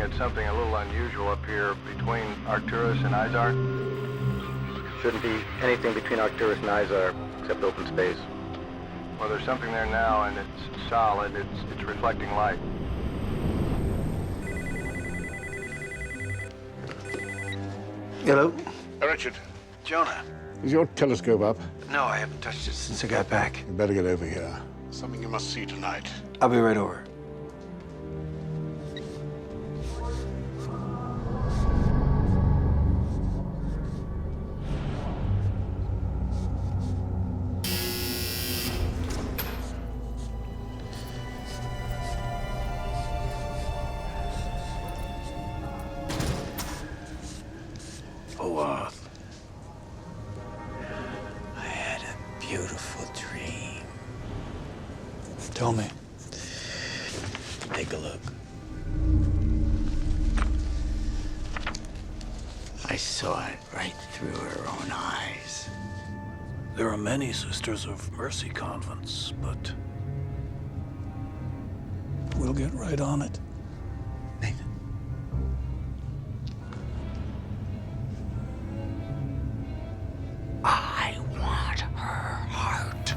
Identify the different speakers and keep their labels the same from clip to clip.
Speaker 1: at something a little unusual up here between Arcturus and Izar.
Speaker 2: Shouldn't be anything between Arcturus and Izar except open space.
Speaker 1: Well, there's something there now, and it's solid. It's reflecting light.
Speaker 3: Hello?
Speaker 4: Richard,
Speaker 3: Jonah.
Speaker 4: is your telescope up?
Speaker 3: No, I haven't touched it since I got back.
Speaker 4: You better get over here. Something you must see tonight.
Speaker 3: I'll be right over. I had a beautiful dream. Tell me. Take a look. I saw it right through her own eyes.
Speaker 5: There are many Sisters of Mercy convents, but we'll get right on it.
Speaker 3: Nathan. I want her heart.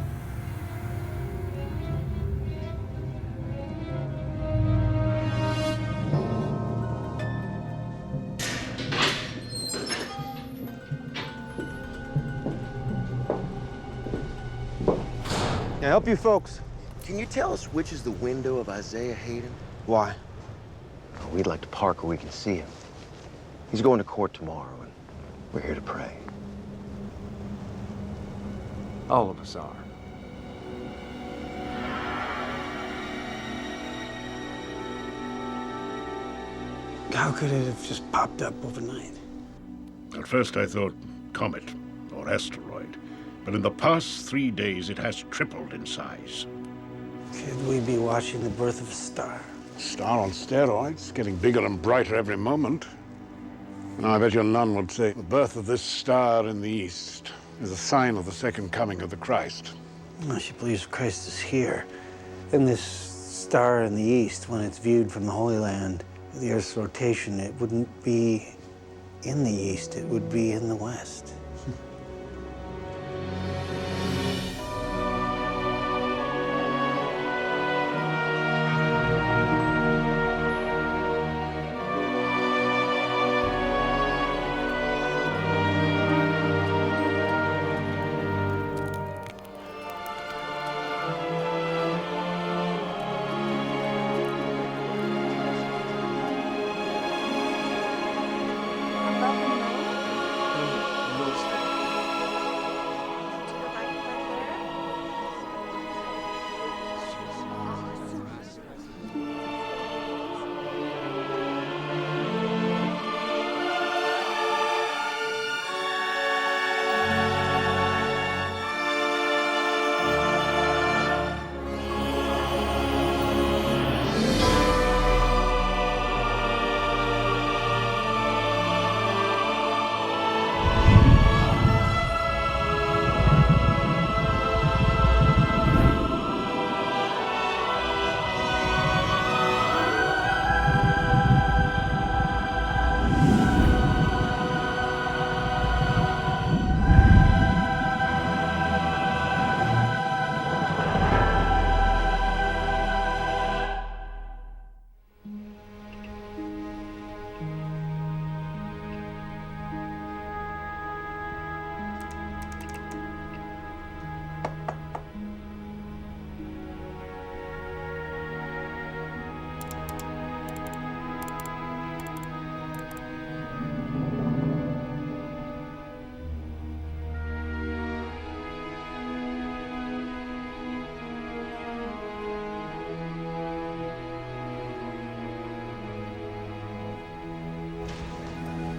Speaker 6: Can I help you folks?
Speaker 7: Can you tell us which is the window of Isaiah Haden?
Speaker 6: Why?
Speaker 7: Oh, we'd like to park where we can see him. He's going to court tomorrow, and we're here to pray.
Speaker 2: All of us are.
Speaker 6: How could it have just popped up overnight?
Speaker 4: At first I thought comet or asteroid, but in the past 3 days it has tripled in size.
Speaker 6: Could we be watching the birth of a star?
Speaker 4: Star on steroids, getting bigger and brighter every moment. Now, I bet your nun would say the birth of this star in the east is a sign of the second coming of the Christ.
Speaker 6: Well, she believes Christ is here. And this star in the east, when it's viewed from the Holy Land, the Earth's rotation, it wouldn't be in the east, it would be in the west.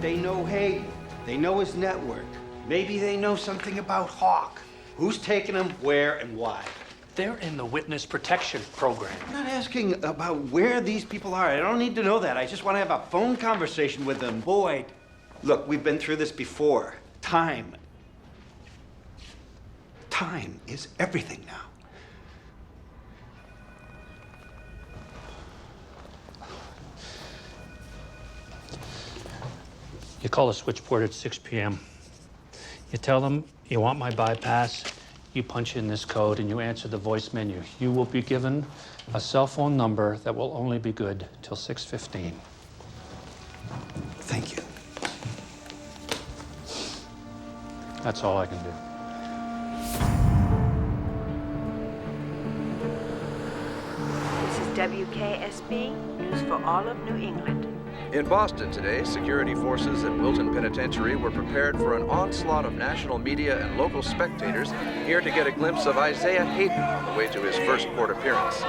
Speaker 8: They know Haden. They know his network. Maybe they know something about Hawk. Who's taking him, where, and why?
Speaker 5: They're in the witness protection program.
Speaker 8: I'm not asking about where these people are. I don't need to know that. I just want to have a phone conversation with them. Boyd, look, we've been through this before. Time is everything now.
Speaker 9: call the switchboard at 6 p.m. You tell them you want my bypass, you punch in this code, and you answer the voice menu. You will be given a cell phone number that will only be good till 6:15.
Speaker 6: Thank you.
Speaker 9: That's all I can do.
Speaker 10: This is WKSB, News for all of New England.
Speaker 11: In Boston today, security forces at Wilton Penitentiary were prepared for an onslaught of national media and local spectators here to get a glimpse of Isaiah Haden on the way to his first court appearance.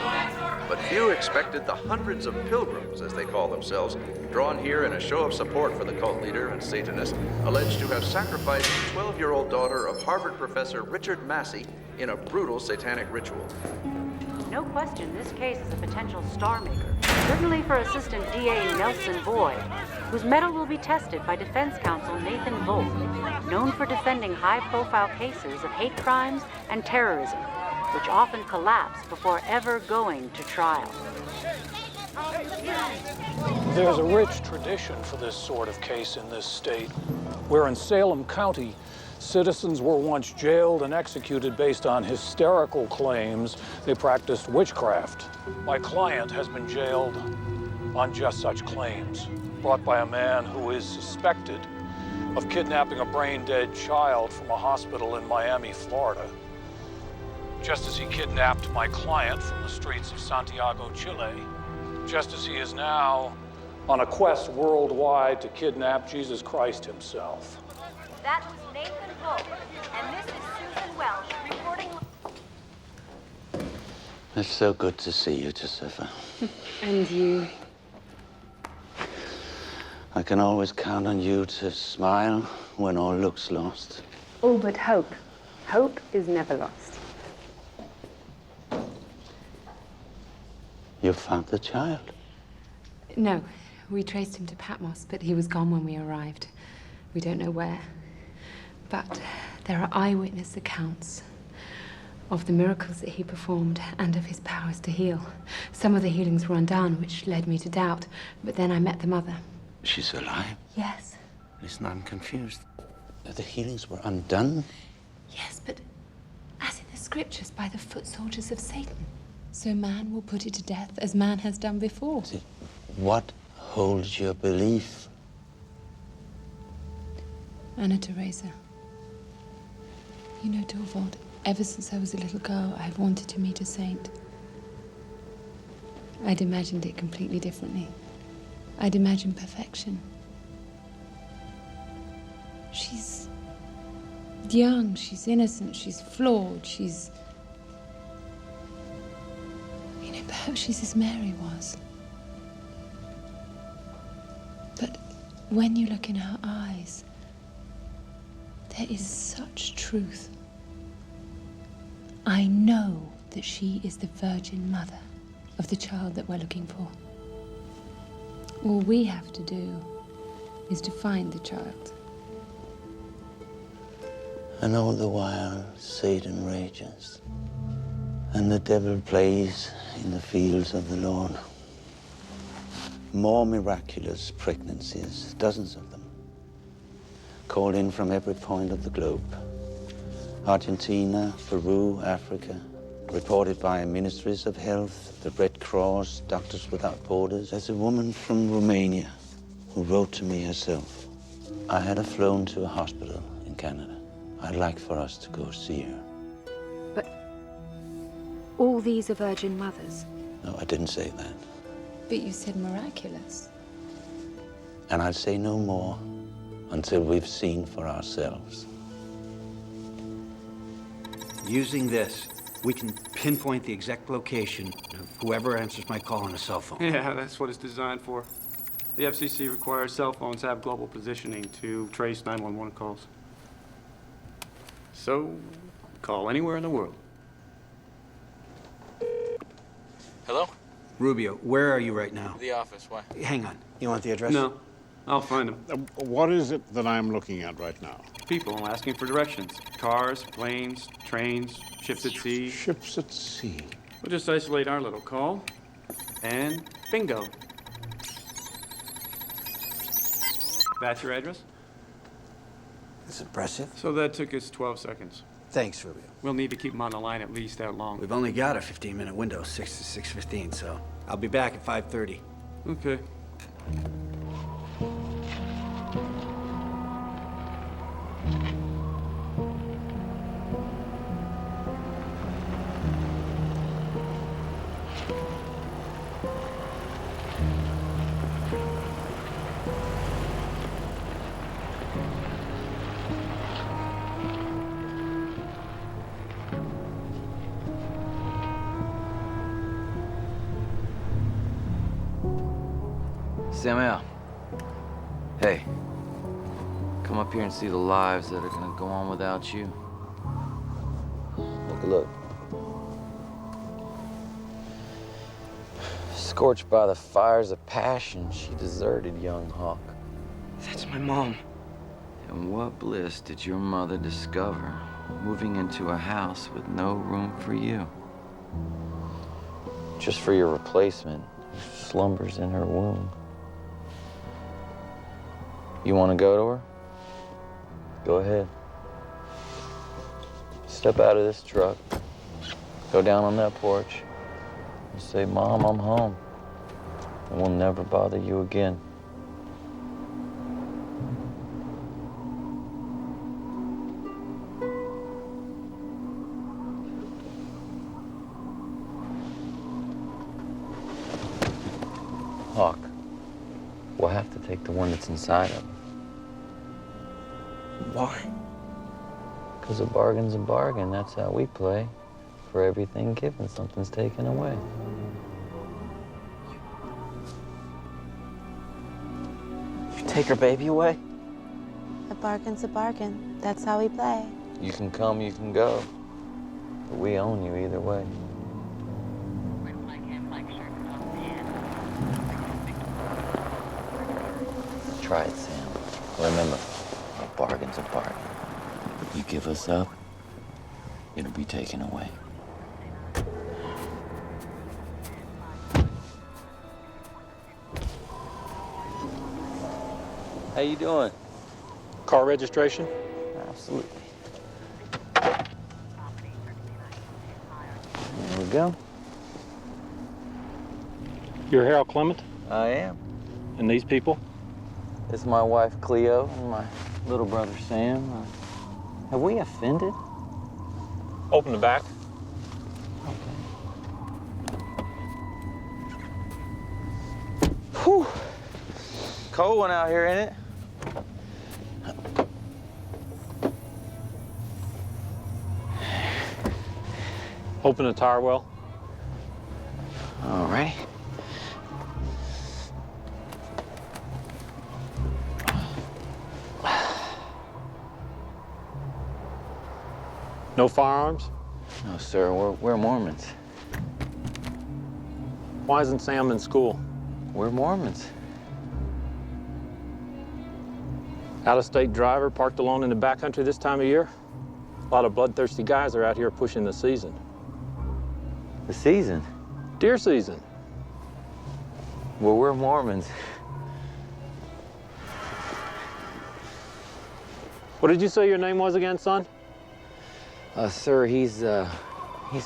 Speaker 11: But few expected the hundreds of pilgrims, as they call themselves, drawn here in a show of support for the cult leader and Satanist, alleged to have sacrificed the 12-year-old daughter of Harvard professor Richard Massey in a brutal satanic ritual.
Speaker 10: No question, this case is a potential star maker. Certainly for Assistant DA Nelson Boyd, whose mettle will be tested by defense counsel Nathan Volk, known for defending high-profile cases of hate crimes and terrorism, which often collapse before ever going to trial.
Speaker 5: There's a rich tradition for this sort of case in this state, where in Salem County, citizens were once jailed and executed based on hysterical claims they practiced witchcraft. My client has been jailed on just such claims, brought by a man who is suspected of kidnapping a brain-dead child from a hospital in Miami, Florida. Just as he kidnapped my client from the streets of Santiago, Chile, just as he is now on a quest worldwide to kidnap Jesus Christ himself.
Speaker 10: That was Nathan Volk, and this is Susan Welsh reporting.
Speaker 3: It's so good to see you, Josepha.
Speaker 12: And you.
Speaker 3: I can always count on you to smile when all looks lost.
Speaker 12: All but hope. Hope is never lost.
Speaker 3: You found the child?
Speaker 12: No, we traced him to Patmos, but he was gone when we arrived. We don't know where. But there are eyewitness accounts of the miracles that he performed and of his powers to heal. Some of the healings were undone, which led me to doubt. But then I met the mother.
Speaker 3: She's alive?
Speaker 12: Yes.
Speaker 3: Listen, I'm confused. The healings were undone?
Speaker 12: Yes, but as in the scriptures, by the foot soldiers of Satan. So man will put it to death as man has done before.
Speaker 3: See, what holds your belief?
Speaker 12: Anna Teresa. You know, Torvald, ever since I was a little girl, I've wanted to meet a saint. I'd imagined it completely differently. I'd imagined perfection. She's young, she's innocent, she's flawed, she's... You know, perhaps she's as Mary was. But when you look in her eyes, there is such truth. I know that she is the Virgin Mother of the child that we're looking for. All we have to do is to find the child.
Speaker 3: And all the while, Satan rages, and the devil plays in the fields of the Lord. More miraculous pregnancies, dozens of them, called in from every point of the globe. Argentina, Peru, Africa, reported by ministries of health, the Red Cross, Doctors Without Borders. There's a woman from Romania who wrote to me herself. I had her flown to a hospital in Canada. I'd like for us to go see her.
Speaker 12: But all these are Virgin Mothers.
Speaker 3: No, I didn't say that.
Speaker 12: But you said miraculous.
Speaker 3: And I'll say no more until we've seen for ourselves.
Speaker 8: Using this, we can pinpoint the exact location of whoever answers my call on a cell phone.
Speaker 13: Yeah, that's what it's designed for. The FCC requires cell phones to have global positioning to trace 911 calls. So, call anywhere in the world.
Speaker 14: Hello?
Speaker 8: Rubio, where are you right now?
Speaker 14: The office, why?
Speaker 8: Hang on.
Speaker 6: You want the address?
Speaker 13: No, I'll find them.
Speaker 4: What is it that I'm looking at right now?
Speaker 13: People asking for directions. Cars, planes, trains, ships at sea.
Speaker 4: Ships at sea.
Speaker 13: We'll just isolate our little call, and bingo. That's your address?
Speaker 6: It's impressive.
Speaker 13: So that took us 12 seconds.
Speaker 6: Thanks, Rubio.
Speaker 13: We'll need to keep him on the line at least that long.
Speaker 8: We've only got a 15-minute window, 6 to 6:15, so I'll be back at 5:30.
Speaker 13: Okay.
Speaker 14: Samuel. Hey. Come up here and see the lives that are gonna go on without you. Look. Scorched by the fires of passion, she deserted young Hawk.
Speaker 8: That's my mom.
Speaker 14: And what bliss did your mother discover moving into a house with no room for you? Just for your replacement, who slumbers in her womb. You want to go to her? Go ahead. Step out of this truck. Go down on that porch and say, Mom, I'm home. And we'll never bother you again. Hawk, we'll have to take the one that's inside of her.
Speaker 8: Why?
Speaker 14: Because a bargain's a bargain. That's how we play. For everything given, something's taken away.
Speaker 8: You take her baby away?
Speaker 15: A bargain's a bargain. That's how we play.
Speaker 14: You can come, you can go. But we own you either way. Try it, Sam. Remember, a bargain's a bargain. You give us up, it'll be taken away. How you doing?
Speaker 5: Car registration?
Speaker 14: Absolutely. There we go.
Speaker 5: You're Harold Clement?
Speaker 14: I am.
Speaker 5: And these people?
Speaker 14: This is my wife, Cleo, and my little brother, Sam. Have we offended?
Speaker 5: Open the back.
Speaker 14: Whew. Cold one out here, ain't it?
Speaker 5: Open the tire well.
Speaker 14: All right.
Speaker 5: No firearms?
Speaker 14: No, sir. We're Mormons.
Speaker 5: Why isn't Sam in school?
Speaker 14: We're Mormons.
Speaker 5: Out-of-state driver parked alone in the backcountry this time of year? A lot of bloodthirsty guys are out here pushing the season.
Speaker 14: The season?
Speaker 5: Deer season.
Speaker 14: Well, we're Mormons.
Speaker 5: What did you say your name was again, son?
Speaker 14: Sir, he's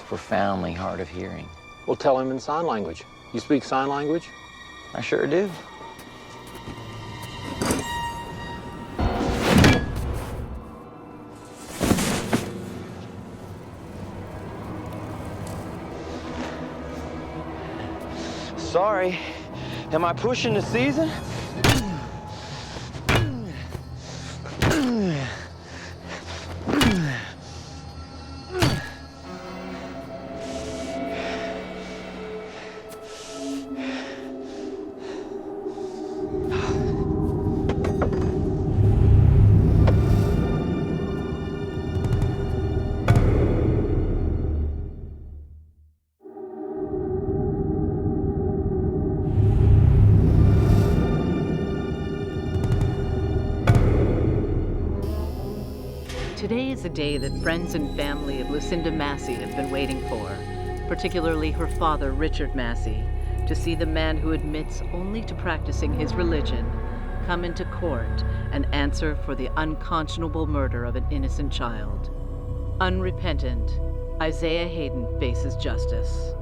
Speaker 14: profoundly hard of hearing.
Speaker 5: Well, tell him in sign language. You speak sign language?
Speaker 14: I sure do. Sorry, am I pushing the season?
Speaker 16: Today is a day that friends and family of Lucinda Massey have been waiting for, particularly her father, Richard Massey, to see the man who admits only to practicing his religion come into court an answer for the unconscionable murder of an innocent child. Unrepentant, Isaiah Haden faces justice.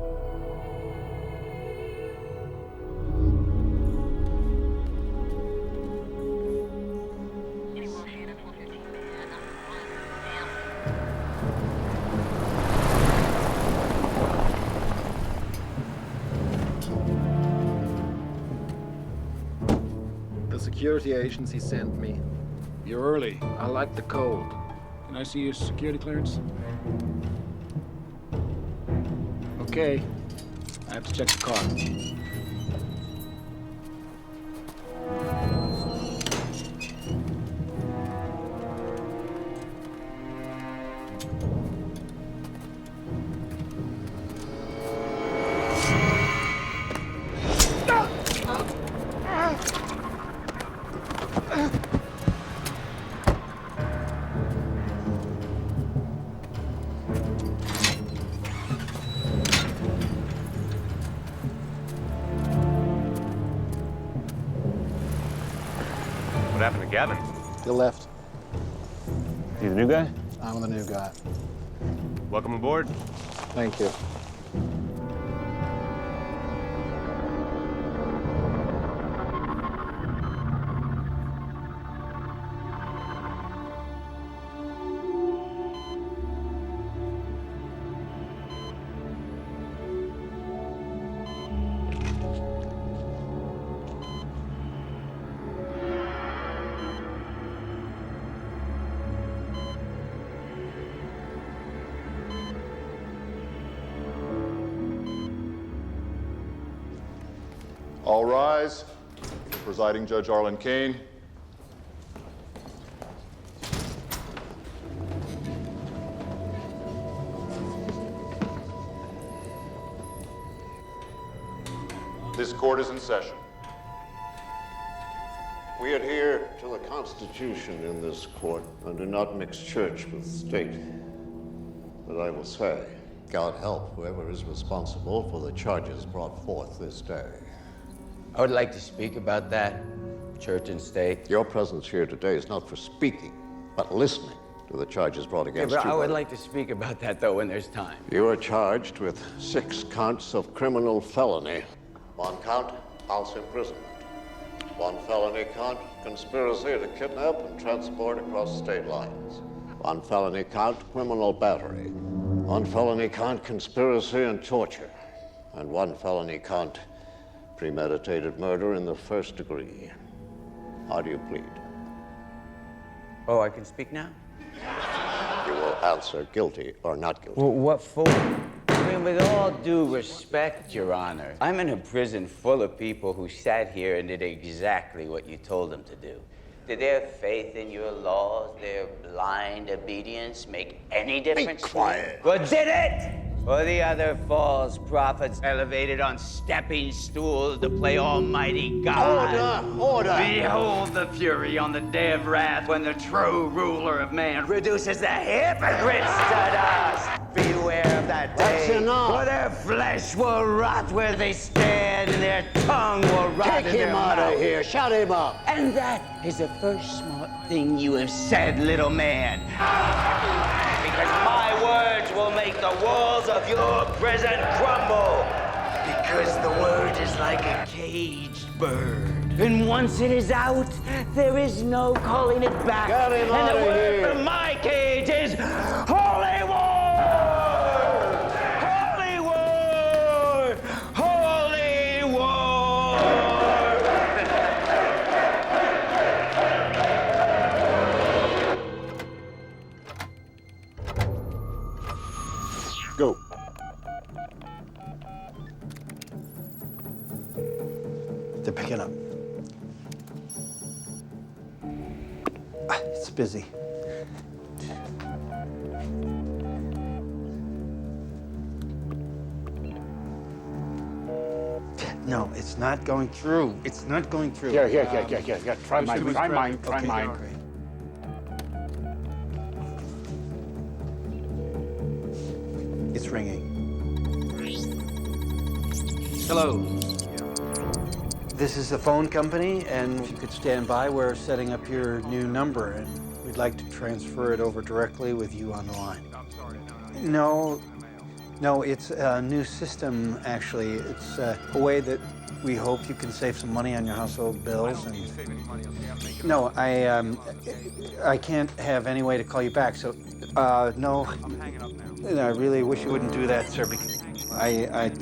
Speaker 17: The security agency sent me.
Speaker 4: You're early.
Speaker 17: I like the cold.
Speaker 4: Can I see your security clearance? Okay. I have to check the car.
Speaker 18: What happened to Gavin?
Speaker 17: He left.
Speaker 18: You the new guy?
Speaker 17: I'm the new guy.
Speaker 18: Welcome aboard.
Speaker 17: Thank you.
Speaker 19: All rise. Presiding Judge Arlen Kane. This court is in session.
Speaker 20: We adhere to the Constitution in this court and do not mix church with state. But I will say, God help whoever is responsible for the charges brought forth this day.
Speaker 3: I would like to speak about that, church and state.
Speaker 20: Your presence here today is not for speaking, but listening to the charges brought against
Speaker 3: Yeah, but
Speaker 20: you.
Speaker 3: I would like to speak about that, though, when there's time.
Speaker 20: You are charged with 6 counts of criminal felony. 1 count, false imprisonment. 1 felony count, conspiracy to kidnap and transport across state lines. 1 felony count, criminal battery. 1 felony count, conspiracy and torture. And 1 felony count, premeditated murder in the 1st degree. How do you plead?
Speaker 3: Oh, I can speak now?
Speaker 20: You will answer guilty or not guilty.
Speaker 3: Well, what for? I mean, with all due respect, Your Honor, I'm in a prison full of people who sat here and did exactly what you told them to do. Did their faith in your laws, their blind obedience, make any difference?
Speaker 20: Be quiet.
Speaker 3: Well, did it? Or the other false prophets elevated on stepping stools to play Almighty God?
Speaker 20: Order!
Speaker 3: Behold the fury on the day of wrath when the true ruler of man reduces the hypocrites to dust. Beware of that day.
Speaker 20: That's enough.
Speaker 3: For their flesh will rot where they stand, and their tongue will rot in their mouth.
Speaker 20: Take him out of here. Shut him up.
Speaker 3: And that is the first smart thing you have said, little man. Because my words will make the walls of your prison crumble. Because the word is like a caged bird. And once it is out, there is no calling it back.
Speaker 20: Get him
Speaker 3: and
Speaker 20: out
Speaker 3: the
Speaker 20: of
Speaker 3: word
Speaker 20: here.
Speaker 3: from my cage is holy war! Holy war! Holy war!
Speaker 4: Go.
Speaker 6: They're picking up. It's busy. No, it's not going through. It's not going through.
Speaker 4: Here. Try mine.
Speaker 6: Okay, great. It's ringing.
Speaker 8: Hello.
Speaker 6: This is the phone company, and if you could stand by, we're setting up your new number, and we'd like to transfer it over directly with you on the line. No, it's a new system, actually. It's a way that we hope you can save some money on your household bills. And no, I can't have any way to call you back, so no. I really wish you wouldn't do that, sir.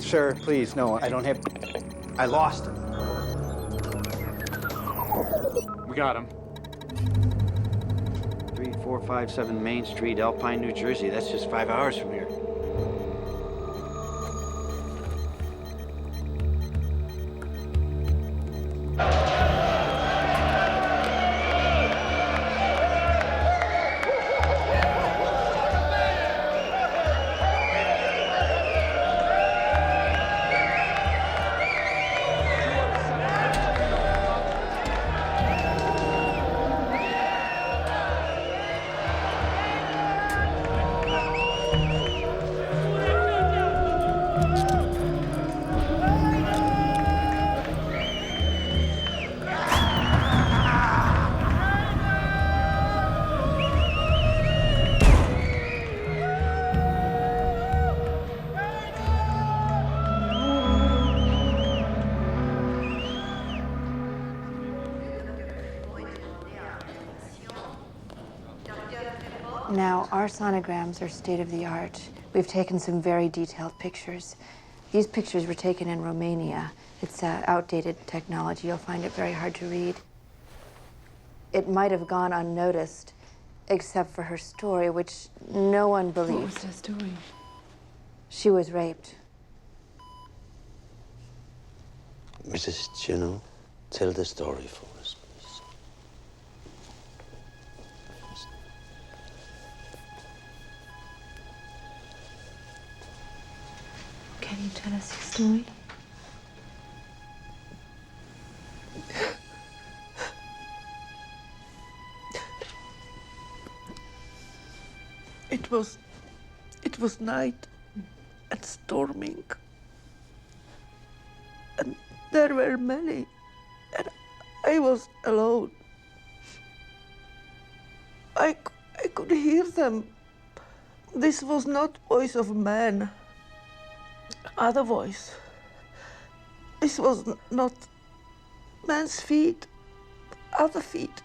Speaker 6: Sir, please, no, I don't have. I lost him.
Speaker 13: We got him.
Speaker 8: 3457 Main Street, Alpine, New Jersey. That's just 5 hours from here.
Speaker 15: Now, our sonograms are state-of-the-art. We've taken some very detailed pictures. These pictures were taken in Romania. It's outdated technology. You'll find it very hard to read. It might have gone unnoticed, except for her story, which no one believed.
Speaker 12: What was her story?
Speaker 15: She was raped.
Speaker 3: Mrs. Juno, tell the story for us, please.
Speaker 12: Can you tell us your story?
Speaker 21: It was night and storming. And there were many, and I was alone. I could hear them. This was not voice of man. Other voice. This was not man's feet, other feet.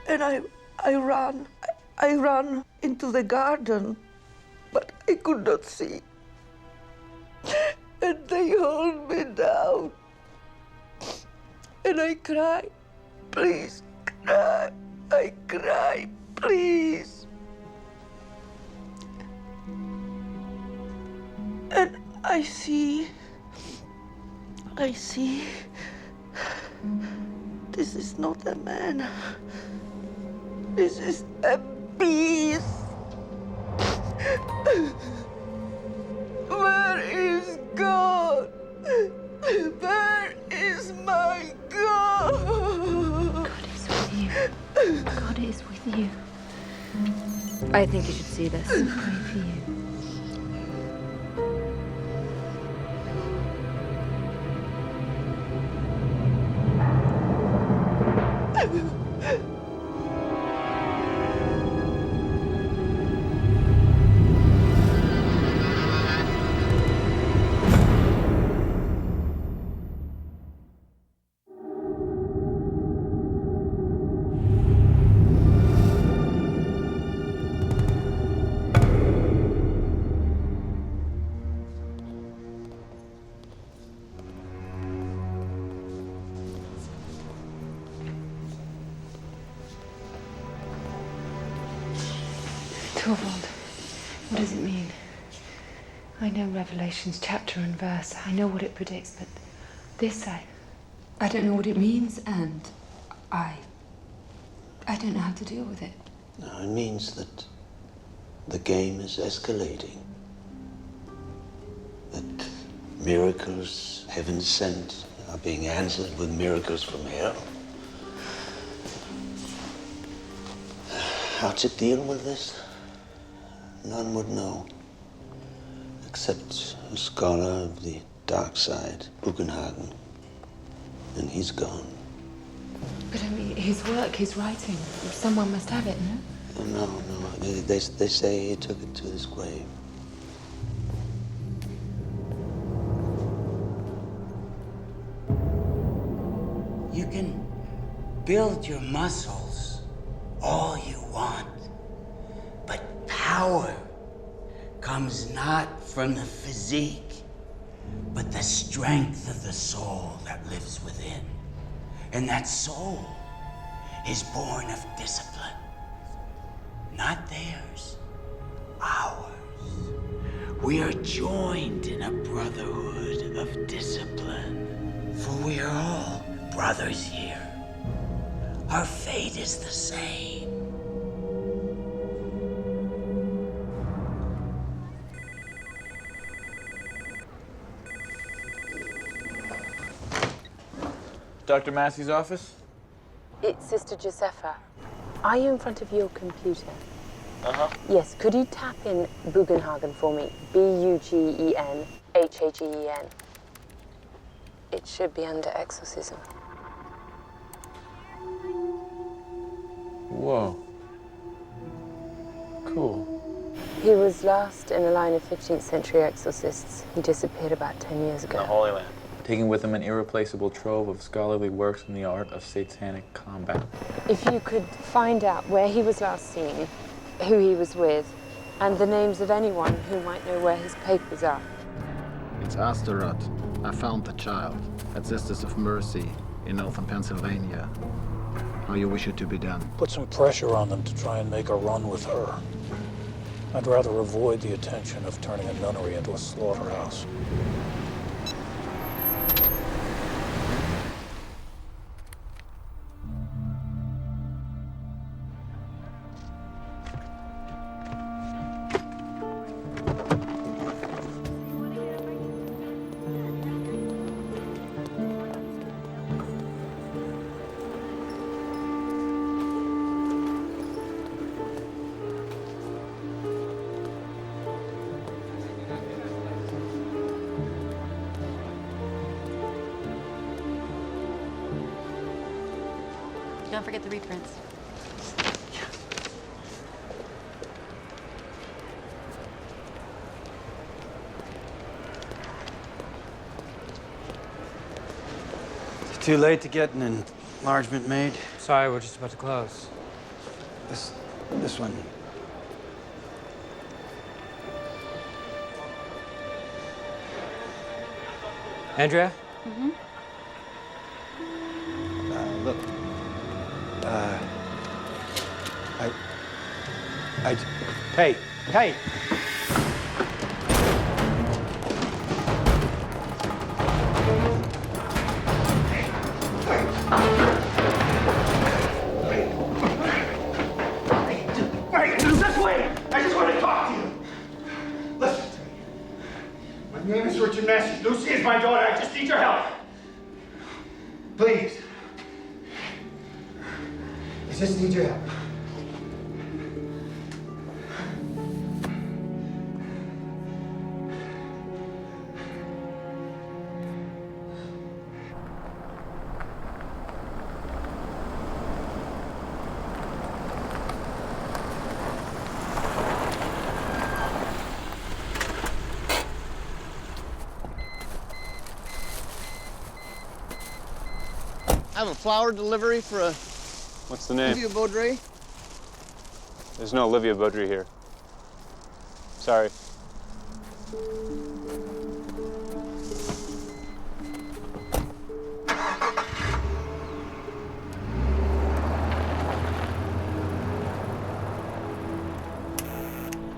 Speaker 21: And I ran into the garden, but I could not see. And they hold me down. And I cry, please, cry. I cry, please. And I see, this is not a man. This is a beast. Where is God? Where is my God?
Speaker 12: God is with you. God is with you.
Speaker 15: I think you should see this.
Speaker 12: I pray for you. Torvald, what does it mean? I know Revelation's chapter and verse. I know what it predicts, but this I don't know what it means, and I don't know how to deal with it.
Speaker 3: No, it means that the game is escalating. That miracles heaven sent are being answered with miracles from hell. How to deal with this? None would know, except a scholar of the dark side, Bugenhagen, and he's gone.
Speaker 12: But I mean, his work, his writing, someone must have it, no?
Speaker 3: No. They say he took it to his grave.
Speaker 1: You can build your muscles all you want, but power comes not from the physique, but the strength of the soul that lives within. And that soul is born of discipline. Not theirs, ours. We are joined in a brotherhood of discipline, for we are all brothers here. Our fate is the same.
Speaker 14: Dr. Massey's office?
Speaker 12: It's Sister Josepha. Are you in front of your computer?
Speaker 14: Uh-huh.
Speaker 12: Yes, could you tap in Bugenhagen for me? Bugenhagen. It should be under exorcism.
Speaker 14: Whoa. Cool.
Speaker 12: He was last in a line of 15th century exorcists. He disappeared about 10 years ago.
Speaker 14: The Holy Land. Taking with him an irreplaceable trove of scholarly works in the art of satanic combat.
Speaker 12: If you could find out where he was last seen, who he was with, and the names of anyone who might know where his papers are.
Speaker 17: It's Astaroth. I found the child at Sisters of Mercy in northern Pennsylvania. How you wish it to be done?
Speaker 5: Put some pressure on them to try and make a run with her. I'd rather avoid the attention of turning a nunnery into a slaughterhouse.
Speaker 10: Don't forget the reprints.
Speaker 6: It's too late to get an enlargement made.
Speaker 22: Sorry, we're just about to close.
Speaker 6: This one.
Speaker 22: Andrea?
Speaker 10: Mm-hmm.
Speaker 6: Look. Hey!
Speaker 8: Just wait! I just want to talk to you. Listen to me. My name is Richard Massey. Lucy is my daughter. I just need your help. Please. I just need your help.
Speaker 23: I have a flower delivery for a
Speaker 18: What's the name?
Speaker 23: Olivia Baudry.
Speaker 18: There's no Olivia Baudry here. Sorry.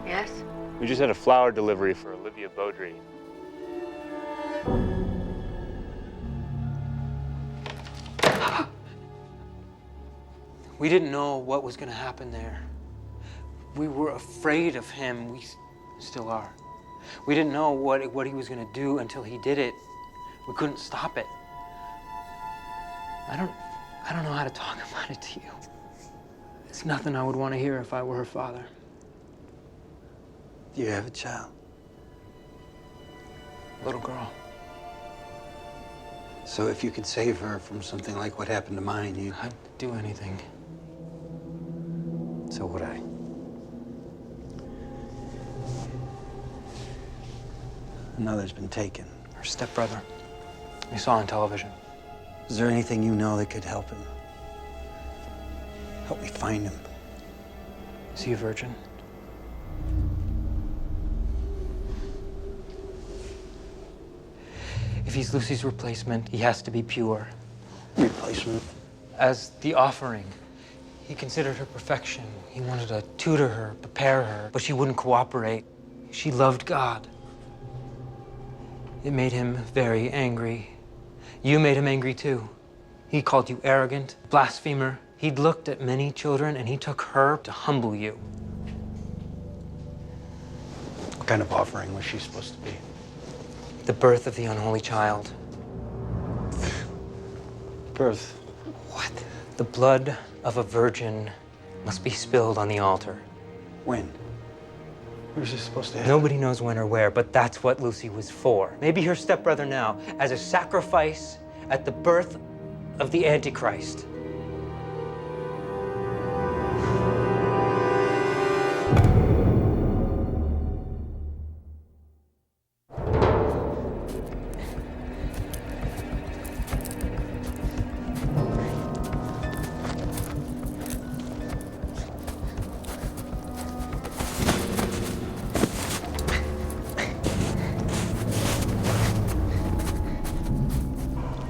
Speaker 15: Yes?
Speaker 18: We just had a flower delivery for Olivia Baudry.
Speaker 22: We didn't know what was going to happen there. We were afraid of him. We still are. We didn't know what he was going to do until he did it. We couldn't stop it. I don't know how to talk about it to you. It's nothing I would want to hear if I were her father.
Speaker 6: Do you have a child?
Speaker 22: Little girl.
Speaker 6: So if you could save her from something like what happened to mine,
Speaker 22: I'd do anything.
Speaker 6: So would I. Another's been taken.
Speaker 22: Her stepbrother. We saw on television.
Speaker 6: Is there anything you know that could help him? Help me find him.
Speaker 22: Is he a virgin? If he's Lucy's replacement, he has to be pure.
Speaker 6: Replacement?
Speaker 22: As the offering. He considered her perfection. He wanted to tutor her, prepare her, but she wouldn't cooperate. She loved God. It made him very angry. You made him angry too. He called you arrogant, blasphemer. He'd looked at many children and he took her to humble you.
Speaker 6: What kind of offering was she supposed to be?
Speaker 22: The birth of the unholy child.
Speaker 6: Birth?
Speaker 22: What? The blood of a virgin must be spilled on the altar.
Speaker 6: When? Where's this supposed to happen?
Speaker 22: Nobody knows when or where, but that's what Lucy was for. Maybe her stepbrother now, as a sacrifice at the birth of the Antichrist.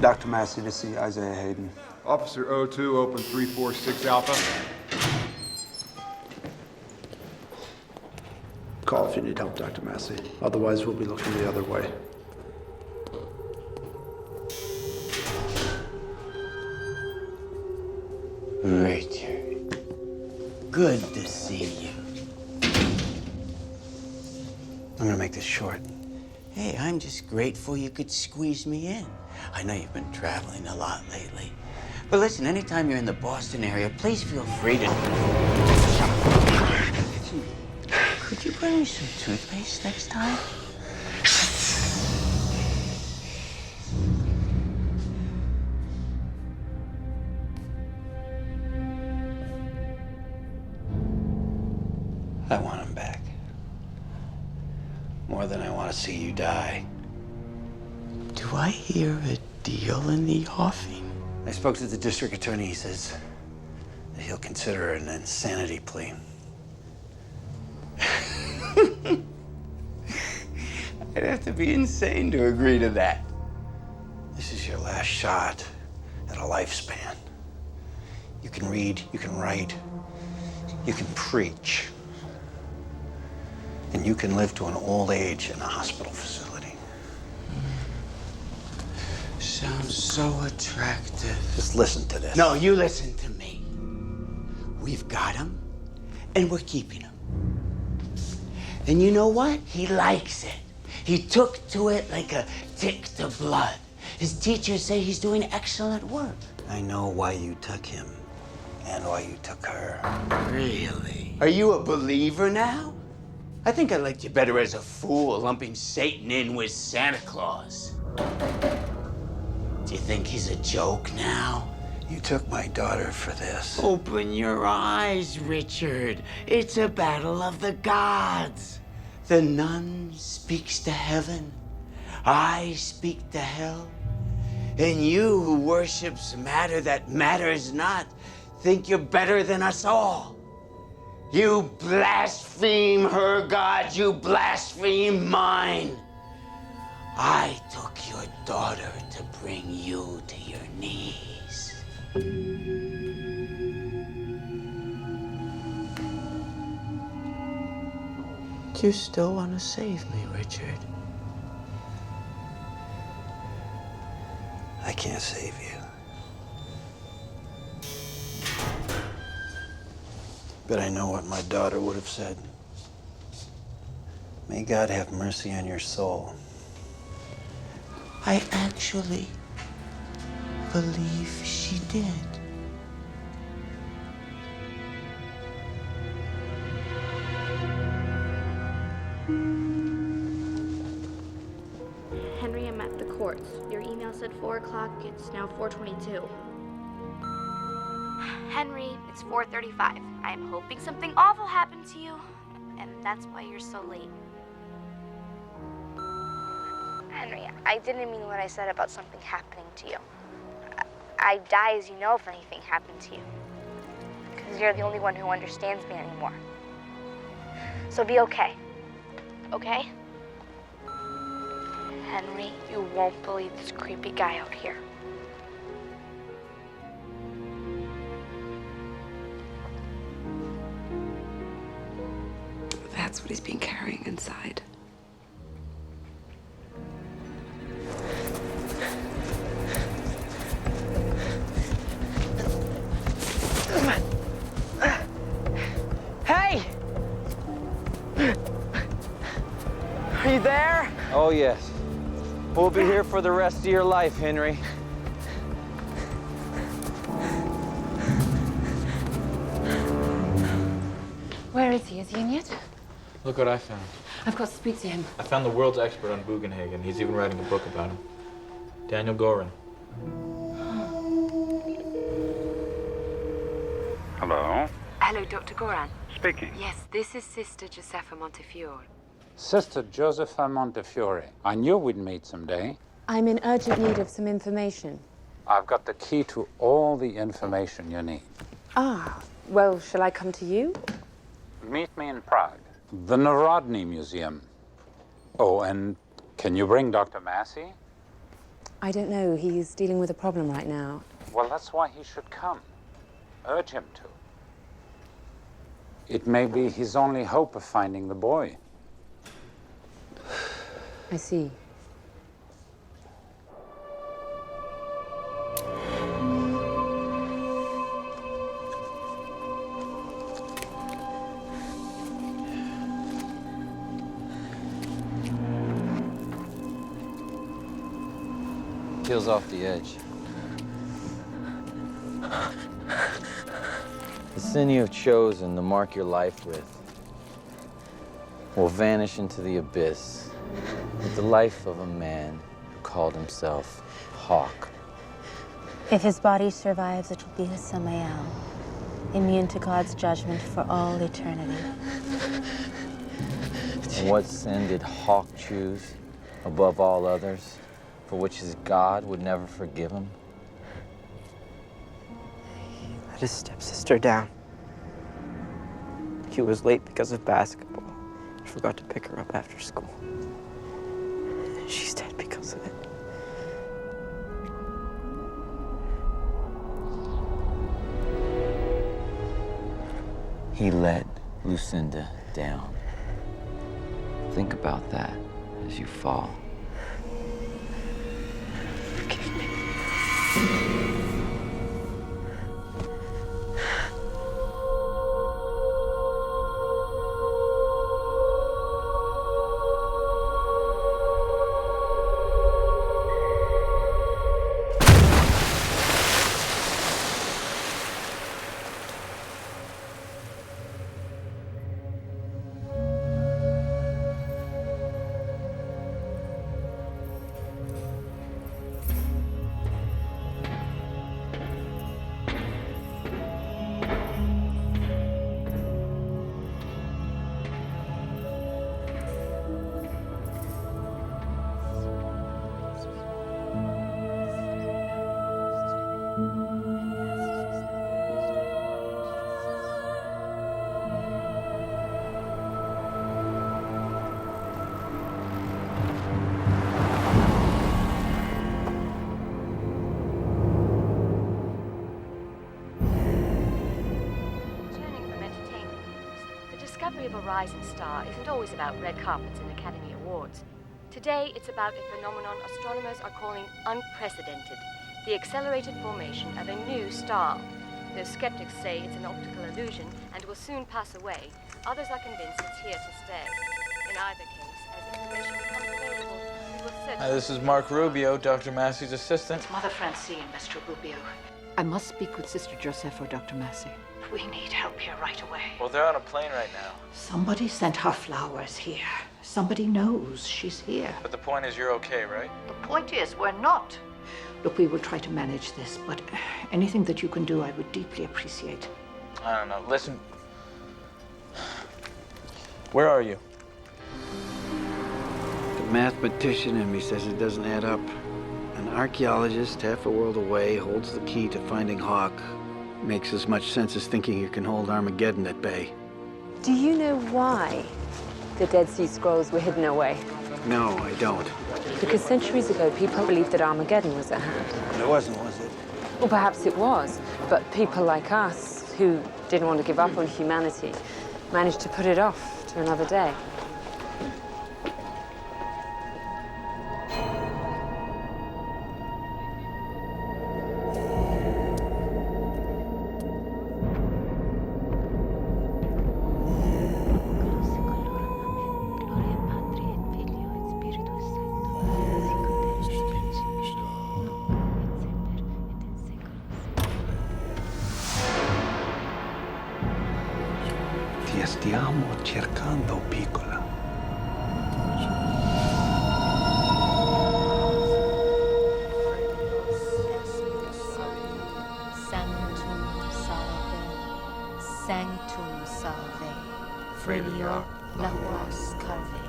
Speaker 2: Dr. Massey to see Isaiah Haden.
Speaker 7: Officer 02, open 346 Alpha.
Speaker 2: Call if you need help, Dr. Massey. Otherwise, we'll be looking the other way.
Speaker 1: Richard, good to see you.
Speaker 6: I'm gonna make this short.
Speaker 1: Hey, I'm just grateful you could squeeze me in. I know you've been traveling a lot lately. But listen, anytime you're in the Boston area, please feel free to... Could you bring me some toothpaste next time?
Speaker 6: I want him back. More than I want to see you die.
Speaker 1: Do I hear a deal in the offing?
Speaker 6: I spoke to the district attorney. He says that he'll consider an insanity plea.
Speaker 1: I'd have to be insane to agree to that.
Speaker 6: This is your last shot at a lifespan. You can read, you can write, you can preach. And you can live to an old age in a hospital facility.
Speaker 1: Sounds so attractive.
Speaker 6: Just listen to this.
Speaker 1: No, you listen to me. We've got him, and we're keeping him. And you know what? He likes it. He took to it like a tick to blood. His teachers say he's doing excellent work.
Speaker 6: I know why you took him and why you took her.
Speaker 1: Really? Are you a believer now? I think I liked you better as a fool, lumping Satan in with Santa Claus. Do you think he's a joke now?
Speaker 6: You took my daughter for this.
Speaker 1: Open your eyes, Richard. It's a battle of the gods. The nun speaks to heaven. I speak to hell. And you who worships matter that matters not think you're better than us all. You blaspheme her God, you blaspheme mine. I took your daughter to bring you to your knees. Do you still want to save me, Richard?
Speaker 6: I can't save you. But I know what my daughter would have said. May God have mercy on your soul.
Speaker 1: I actually believe she did.
Speaker 9: Henry, I'm at the reports. Your email said 4 o'clock. It's now 4:22. Henry, it's 4:35. I am hoping something awful happened to you, and that's why you're so late. Henry, I didn't mean what I said about something happening to you. I'd die as you know if anything happened to you. Because you're the only one who understands me anymore. So be okay. Okay? Henry, you won't believe this creepy guy out here.
Speaker 12: That's what he's been carrying inside.
Speaker 22: Hey! Are you there?
Speaker 14: Oh, yes. We'll be here for the rest of your life, Henry.
Speaker 12: Where is he? Is he in yet?
Speaker 11: Look what I found.
Speaker 12: I've got to speak to him.
Speaker 11: I found the world's expert on Bugenhagen. He's even writing a book about him. Daniel Gorin.
Speaker 16: Hello?
Speaker 12: Hello, Dr. Goran.
Speaker 16: Speaking.
Speaker 12: Yes, this is Sister Josepha Montefiore.
Speaker 16: Sister Josepha Montefiore. I knew we'd meet someday.
Speaker 12: I'm in urgent need of some information.
Speaker 16: I've got the key to all the information you need.
Speaker 12: Ah, well, shall I come to you?
Speaker 16: Meet me in Prague. The Narodny Museum. Oh, and can you bring Dr. Massey?
Speaker 12: I don't know. He's dealing with a problem right now.
Speaker 16: Well, that's why he should come. Urge him to. It may be his only hope of finding the boy.
Speaker 12: I see.
Speaker 14: Peels off the edge. The sin you have chosen to mark your life with will vanish into the abyss with the life of a man who called himself Hawk.
Speaker 15: If his body survives, it will be a Samael, immune to God's judgment for all eternity.
Speaker 14: And what sin did Hawk choose above all others, for which his God would never forgive him?
Speaker 22: Let his stepsister down. He was late because of basketball. I forgot to pick her up after school. She's dead because of it.
Speaker 14: He let Lucinda down. Think about that as you fall.
Speaker 22: Forgive me.
Speaker 24: Of a rising star isn't always about red carpets and Academy Awards. Today, it's about a phenomenon astronomers are calling unprecedented, the accelerated formation of a new star. Though skeptics say it's an optical illusion and will soon pass away, others are convinced it's here to stay. In either case, as information becomes available, we will search...
Speaker 11: Hi, this is Mark Rubio, Dr. Massey's assistant.
Speaker 25: It's Mother Francine, Mr. Rubio. I must speak with Sister Josepha or Dr. Massey. We need help here right away.
Speaker 11: Well, they're on a plane right now.
Speaker 25: Somebody sent her flowers here. Somebody knows she's here.
Speaker 11: But the point is you're okay, right?
Speaker 25: The point is, we're not. Look, we will try to manage this, but anything that you can do, I would deeply appreciate.
Speaker 11: I don't know. Listen. Where are you?
Speaker 6: The mathematician in me says it doesn't add up. An archaeologist half a world away holds the key to finding Hawk. Makes as much sense as thinking you can hold Armageddon at bay.
Speaker 12: Do you know why the Dead Sea Scrolls were hidden away?
Speaker 6: No, I don't.
Speaker 12: Because centuries ago, people believed that Armageddon was at hand.
Speaker 6: It wasn't, was it?
Speaker 12: Well, perhaps it was, but people like us, who didn't want to give up on humanity, managed to put it off to another day.
Speaker 6: Ti stiamo cercando, piccola.
Speaker 4: Sanctum salve, Filio lahuas carve,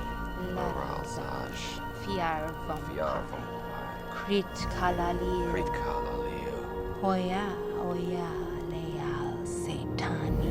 Speaker 4: larazaj, fiarvam carve, crit calalio, Oya, leal, Satan.